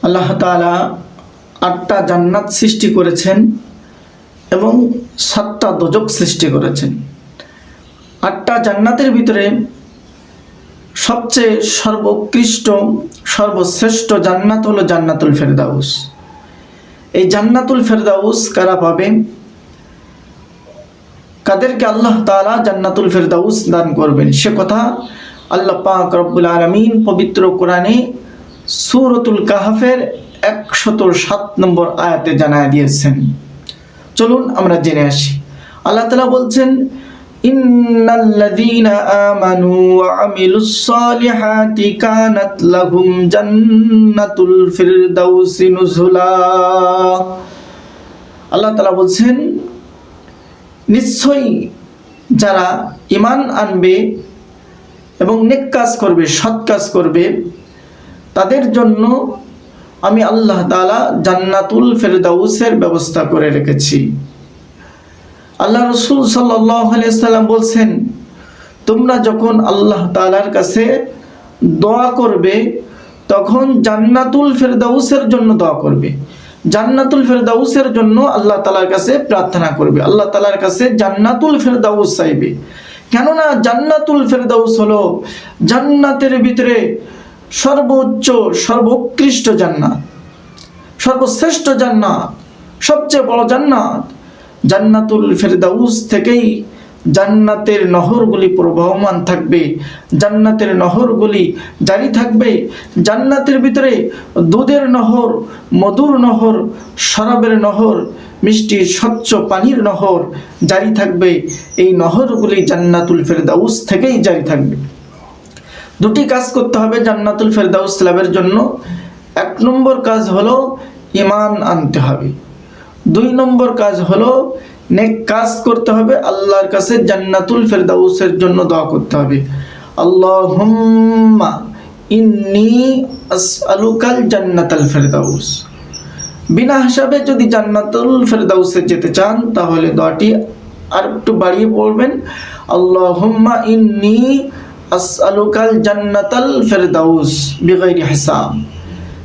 আল্লাহ তাআলা 8টা জান্নাত সৃষ্টি করেছেন এবং 7টা দোজখ সৃষ্টি করেছেন। 8টা জান্নাতের ভিতরে সবচেয়ে সর্বোৎকৃষ্ট সর্বশ্রেষ্ঠ জান্নাত হলো জান্নাতুল ফেরদাউস। এই জান্নাতুল ফেরদাউস কারা পাবে? কাদেরকে আল্লাহ তাআলা জান্নাতুল ফেরদাউস দান করবেন সে কথা আল্লাহ পাক রব্বুল আলামিন পবিত্র কোরআনে সূরাতুল কাহফের 107 নম্বর আয়াতে জানায় দিয়েছেন। চলুন আমরা জেনে আসি। আল্লাহ তাআলা বলছেন, ইন্নাল্লাযীনা আমানু ওয়া আমিলুস সালিহাতি কানাত লাহুম জান্নাতুল ফিরদাউসি নুজুলা। আল্লাহ তাআলা বলছেন, নিশ্চয়ই যারা ঈমান আনবে এবং নেক কাজ করবে, সৎ কাজ করবে, তাদের জন্য আমি আল্লাহ তাআলা জান্নাতুল ফেরদাউসের ব্যবস্থা করে রেখেছি। আল্লাহ রাসূল সাল্লাল্লাহু আলাইহি সাল্লাম বলছেন, তোমরা যখন আল্লাহ তাআলার কাছে দোয়া করবে তখন জান্নাতুল ফেরদাউসের জন্য দোয়া করবে। জান্নাতুল ফেরদাউসের জন্য আল্লাহ তাআলার কাছে প্রার্থনা করবে, আল্লাহ তাআলার কাছে জান্নাতুল ফেরদাউস চাইবে। কেননা জান্নাতুল ফেরদাউস হলো জান্নাতের ভিতরে সর্বোচ্চ সর্বোৎকৃষ্ট জান্নাত, সর্বশ্রেষ্ঠ জান্নাত, সবচেয়ে বড় জান্নাত। জান্নাতুল ফেরদাউস থেকেই জান্নাতের নহরগুলি প্রবাহমান থাকবে, জান্নাতের নহরগুলি জারি থাকবে। জান্নাতের ভিতরে দুধের নহর, মধুর নহর, শরাবের নহর, মিষ্টি স্বচ্ছ পানির নহর জারি থাকবে। এই নহরগুলি জান্নাতুল ফেরদাউস থেকেই জারি থাকবে। দুটি কাজ করতে হবে জান্নাতুল ফেরদাউস লাভের জন্য। 1 নম্বর কাজ হলো ঈমান আনতে হবে। 2 নম্বর কাজ হলো নেক কাজ করতে হবে, আল্লাহর কাছে জান্নাতুল ফেরদাউসের জন্য দোয়া করতে হবে। আল্লাহুম্মা ইন্নী আসআলুকাল জান্নাতাল ফেরদাউস। বিনা হিসাবে যদি জান্নাতুল ফেরদাউসে যেতে চান তাহলে দোয়াটি আর একটু বাড়িয়ে পড়বেন, আল্লাহুম্মা ইন্নী আসআলুকাল জান্নাতাল ফেরদাউস বিগাইরি হিসাব।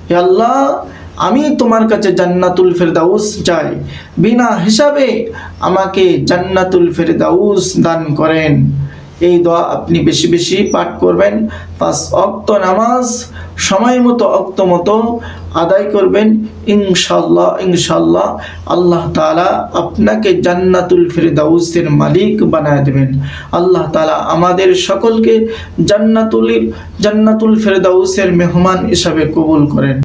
হে আল্লাহ, আমি তোমার কাছে জান্নাতুল ফেরদাউস চাই, বিনা হিসাবে আমাকে জান্নাতুল ফেরদাউস দান করেন। এই দোয়া আপনি বেশি বেশি পাঠ করবেন। 5 ওয়াক্ত নামাজ সময় মতো ওয়াক্ত মতো আদায় করবেন। ইনশাআল্লাহ ইনশাআল্লাহ আল্লাহ তাআলা আপনাকে জান্নাতুল ফেরদাউসের মালিক বানায় দেবেন। আল্লাহ তাআলা আমাদের সকলকে জান্নাতুল ফেরদাউসের মেহমান হিসাবে কবুল করেন।